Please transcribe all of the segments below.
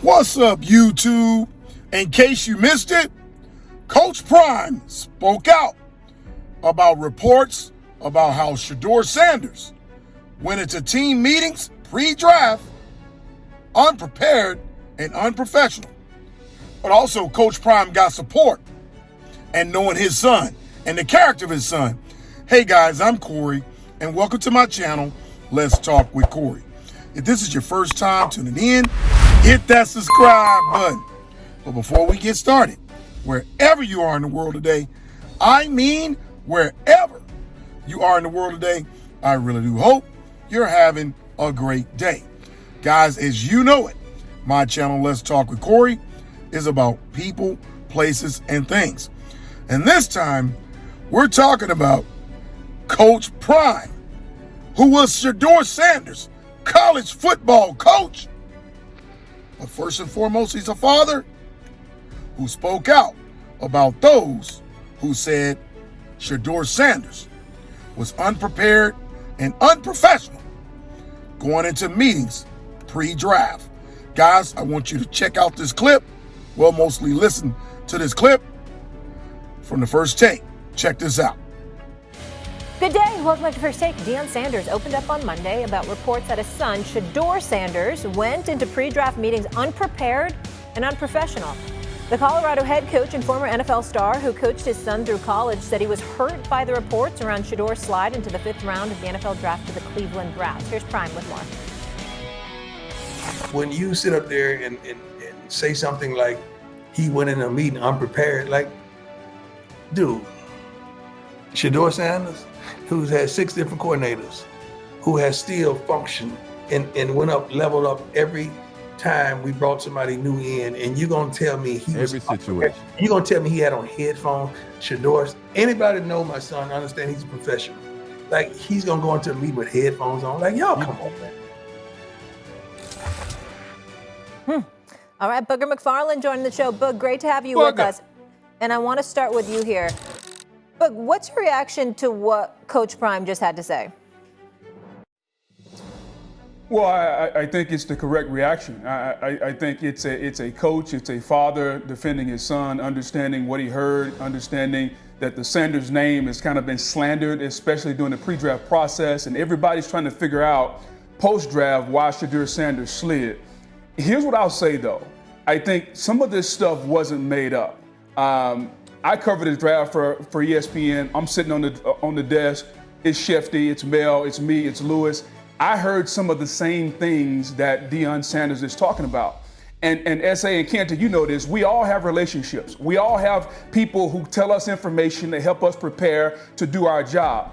What's up, YouTube? In case you missed it, Coach Prime spoke out about reports about how Shedeur Sanders went into team meetings pre-draft unprepared and unprofessional. But also, Coach Prime got support and knowing his son and the character of his son. Hey guys, I'm Corey, and welcome to my channel, Let's Talk with Corey. If this is your first time tuning in, hit that subscribe button. But before we get started, wherever you are in the world today, I mean wherever you are in the world today, I really do hope you're having a great day. Guys, as you know it, my channel, Let's Talk with Corey, is about people, places, and things. And this time, we're talking about Coach Prime, who was Shedeur Sanders' college football coach. But first and foremost, he's a father who spoke out about those who said Shedeur Sanders was unprepared and unprofessional going into meetings pre-draft. Guys, I want you to check out this clip. Well, mostly listen to this clip from the first take. Check this out. Good day. Welcome back to First Take. Deion Sanders opened up on Monday about reports that his son, Shedeur Sanders, went into pre-draft meetings unprepared and unprofessional. The Colorado head coach and former NFL star who coached his son through college said he was hurt by the reports around Shedeur's slide into the 5th round of the NFL draft to the Cleveland Browns. Here's Prime with more. When you sit up there and say something like he went in a meeting unprepared, like, dude, Shedeur Sanders, who's had 6 different coordinators, who has still functioned and went up, leveled up every time we brought somebody new in, and you're gonna tell me he was every situation. You're gonna tell me he had on headphones. Shedeur, anybody that know my son understand he's a professional. Like, he's gonna go into a meeting with headphones on. Like, y'all come on, man. All right, Booger McFarland joining the show. Boog, great to have you with us. And I want to start with you here. Boog, what's your reaction to what Coach Prime just had to say? Well, I think it's the correct reaction. I think it's a coach, it's a father defending his son, understanding what he heard, understanding that the Sanders name has kind of been slandered, especially during the pre-draft process, and everybody's trying to figure out post-draft why Shedeur Sanders slid. Here's what I'll say though. I think some of this stuff wasn't made up. I covered the draft for ESPN. I'm sitting on the desk. It's Shefty, it's Mel, it's me, it's Lewis. I heard some of the same things that Deion Sanders is talking about. And S.A. and Cantor, you know this, we all have relationships. We all have people who tell us information that help us prepare to do our job.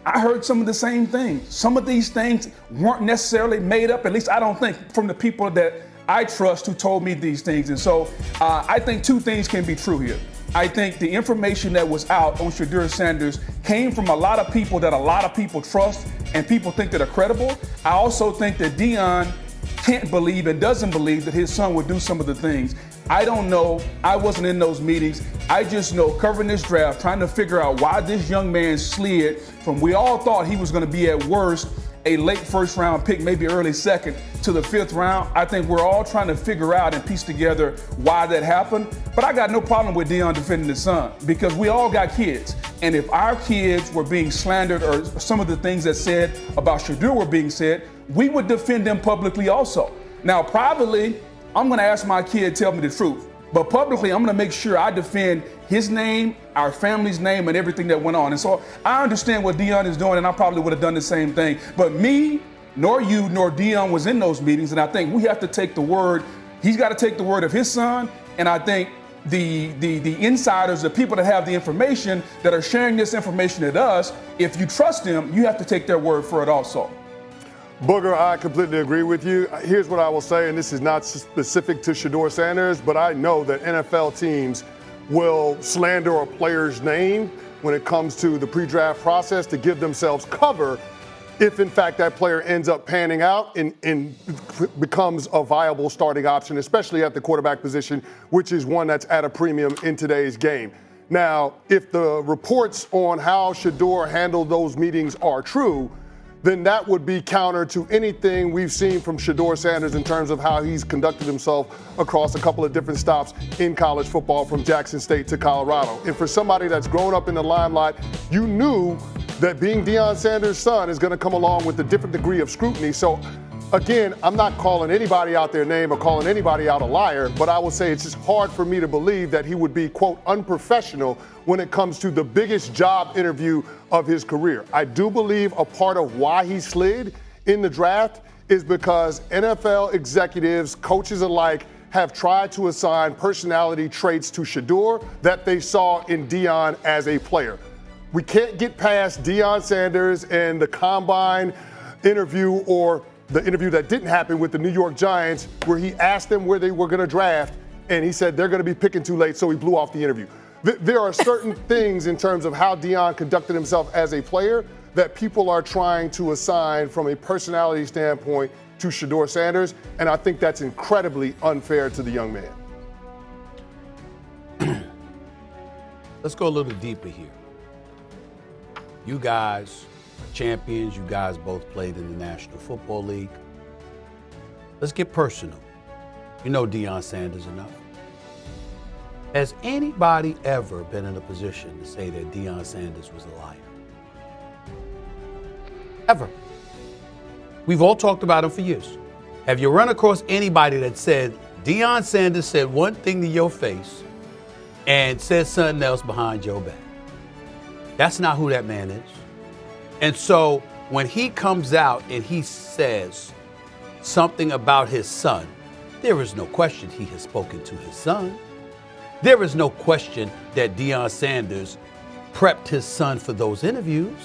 I heard some of the same things. Some of these things weren't necessarily made up, at least I don't think, from the people that I trust who told me these things. And so I think 2 things can be true here. I think the information that was out on Shedeur Sanders came from a lot of people that a lot of people trust and people think that are credible. I also think that Deion can't believe and doesn't believe that his son would do some of the things. I don't know. I wasn't in those meetings. I just know covering this draft, trying to figure out why this young man slid from, we all thought he was going to be at worst a late 1st round pick, maybe early 2nd, to the 5th round. I think we're all trying to figure out and piece together why that happened. But I got no problem with Deion defending his son, because we all got kids. And if our kids were being slandered or some of the things that said about Shedeur were being said, we would defend them publicly also. Now, privately, I'm going to ask my kid to tell me the truth. But publicly, I'm going to make sure I defend his name, our family's name, and everything that went on. And so I understand what Deion is doing, and I probably would have done the same thing. But me, nor you, nor Deion was in those meetings, and I think we have to take the word. He's got to take the word of his son, and I think the insiders, the people that have the information that are sharing this information at us, if you trust them, you have to take their word for it also. Booger, I completely agree with you. Here's what I will say, and this is not specific to Shedeur Sanders, but I know that NFL teams will slander a player's name when it comes to the pre-draft process to give themselves cover if, in fact, that player ends up panning out and becomes a viable starting option, especially at the quarterback position, which is one that's at a premium in today's game. Now, if the reports on how Shedeur handled those meetings are true, then that would be counter to anything we've seen from Shedeur Sanders in terms of how he's conducted himself across a couple of different stops in college football from Jackson State to Colorado. And for somebody that's grown up in the limelight, you knew that being Deion Sanders' son is going to come along with a different degree of scrutiny. So again, I'm not calling anybody out their name or calling anybody out a liar, but I will say it's just hard for me to believe that he would be, quote, unprofessional when it comes to the biggest job interview of his career. I do believe a part of why he slid in the draft is because NFL executives, coaches alike, have tried to assign personality traits to Shedeur that they saw in Deion as a player. We can't get past Deion Sanders and the combine interview or the interview that didn't happen with the New York Giants where he asked them where they were going to draft and he said they're going to be picking too late, so he blew off the interview. There are certain things in terms of how Deion conducted himself as a player that people are trying to assign from a personality standpoint to Shedeur Sanders, and I think that's incredibly unfair to the young man. Let's go a little deeper here. You guys are champions. You guys both played in the National Football League. Let's get personal. You know Deion Sanders enough. Has anybody ever been in a position to say that Deion Sanders was a liar? Ever. We've all talked about him for years. Have you run across anybody that said Deion Sanders said one thing to your face and said something else behind your back? That's not who that man is. And so when he comes out and he says something about his son, there is no question he has spoken to his son. There is no question that Deion Sanders prepped his son for those interviews.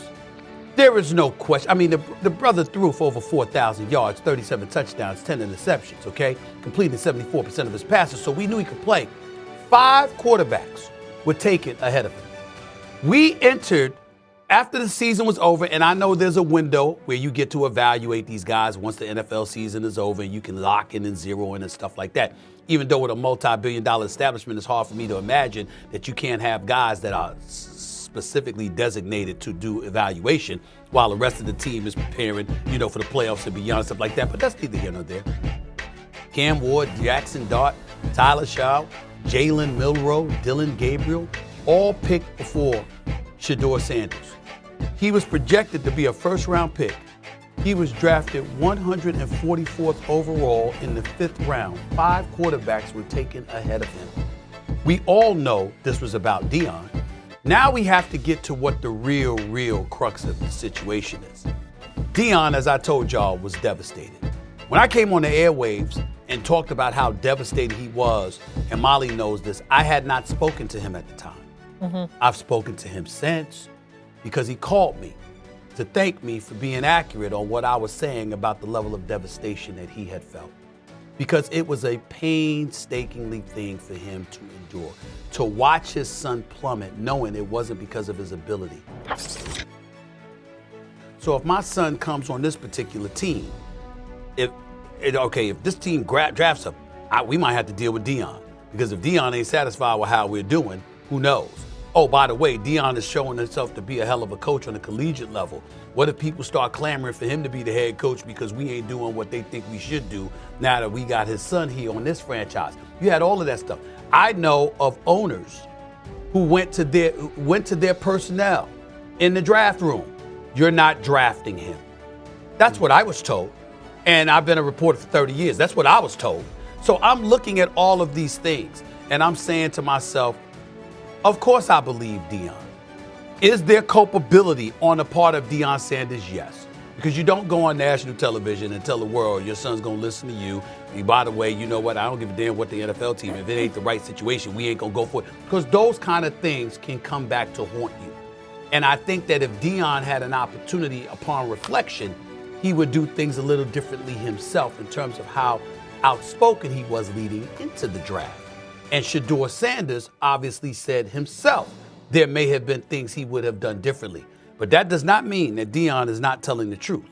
There is no question. I mean, the brother threw for over 4,000 yards, 37 touchdowns, 10 interceptions, okay? Completed 74% of his passes, so we knew he could play. 5 quarterbacks were taken ahead of him. We entered after the season was over, and I know there's a window where you get to evaluate these guys once the NFL season is over, and you can lock in and zero in and stuff like that. Even though with a multi-billion-dollar establishment, it's hard for me to imagine that you can't have guys that are specifically designated to do evaluation while the rest of the team is preparing, for the playoffs and beyond, stuff like that. But that's neither here nor there. Cam Ward, Jackson Dart, Tyler Shaw, Jalen Milroe, Dylan Gabriel, all picked before Shedeur Sanders. He was projected to be a first-round pick. He was drafted 144th overall in the 5th round. 5 quarterbacks were taken ahead of him. We all know this was about Deion. Now we have to get to what the real crux of the situation is. Deion, as I told y'all, was devastated. When I came on the airwaves and talked about how devastated he was, and Molly knows this, I had not spoken to him at the time. I've spoken to him since because he called me to thank me for being accurate on what I was saying about the level of devastation that he had felt. Because it was a painstakingly thing for him to endure, to watch his son plummet, knowing it wasn't because of his ability. So if my son comes on this particular team, if this team drafts him, we might have to deal with Deion. Because if Deion ain't satisfied with how we're doing, who knows? Oh, by the way, Deion is showing himself to be a hell of a coach on a collegiate level. What if people start clamoring for him to be the head coach because we ain't doing what they think we should do now that we got his son here on this franchise? You had all of that stuff. I know of owners who went to their personnel in the draft room. You're not drafting him. That's what I was told. And I've been a reporter for 30 years. That's what I was told. So I'm looking at all of these things and I'm saying to myself, of course I believe Deion. Is there culpability on the part of Deion Sanders? Yes. Because you don't go on national television and tell the world your son's going to listen to you. And by the way, you know what? I don't give a damn what the NFL team, if it ain't the right situation, we ain't going to go for it. Because those kind of things can come back to haunt you. And I think that if Deion had an opportunity upon reflection, he would do things a little differently himself in terms of how outspoken he was leading into the draft. And Shedeur Sanders obviously said himself there may have been things he would have done differently. But that does not mean that Deion is not telling the truth.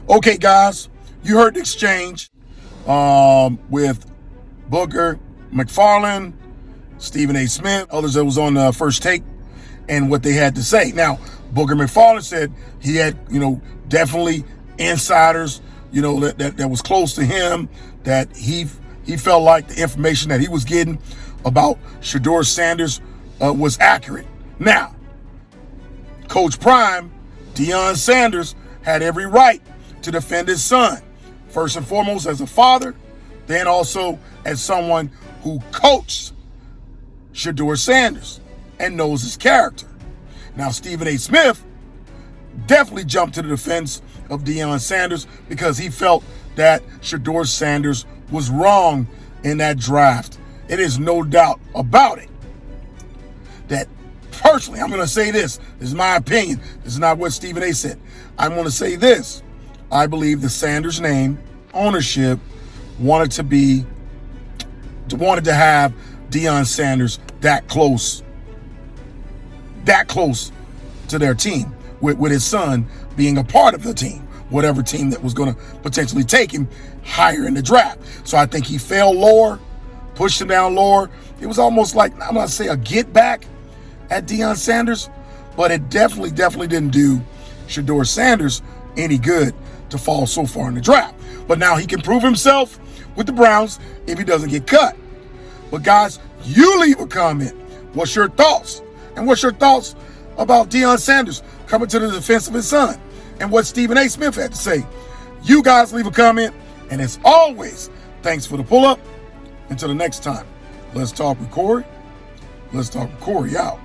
Okay, guys, you heard the exchange with Booger McFarland, Stephen A. Smith, others that was on the First Take, and what they had to say. Now, Booger McFarland said he had, definitely insiders, that was close to him, that he felt like the information that he was getting about Shedeur Sanders was accurate. Now, Coach Prime, Deion Sanders, had every right to defend his son, first and foremost as a father, then also as someone who coached Shedeur Sanders and knows his character. Now, Stephen A. Smith definitely jumped to the defense of Deion Sanders because he felt that Shedeur Sanders was wrong in that draft. It is no doubt about it that personally, I'm going to say this. This is my opinion. This is not what Stephen A. said. I'm going to say this. I believe the Sanders name, ownership, wanted to have Deion Sanders that close to their team, with his son being a part of the team, whatever team that was going to potentially take him higher in the draft. So I think he fell lower, pushed him down lower. It was almost like, I'm going to say, a get back at Deion Sanders, but it definitely didn't do Shedeur Sanders any good to fall so far in the draft. But now he can prove himself with the Browns if he doesn't get cut. But guys, you leave a comment. What's your thoughts? And what's your thoughts about Deion Sanders coming to the defense of his son? And what Stephen A. Smith had to say? You guys leave a comment. And as always, thanks for the pull-up. Until the next time, let's talk with Corey. Let's talk with Corey out.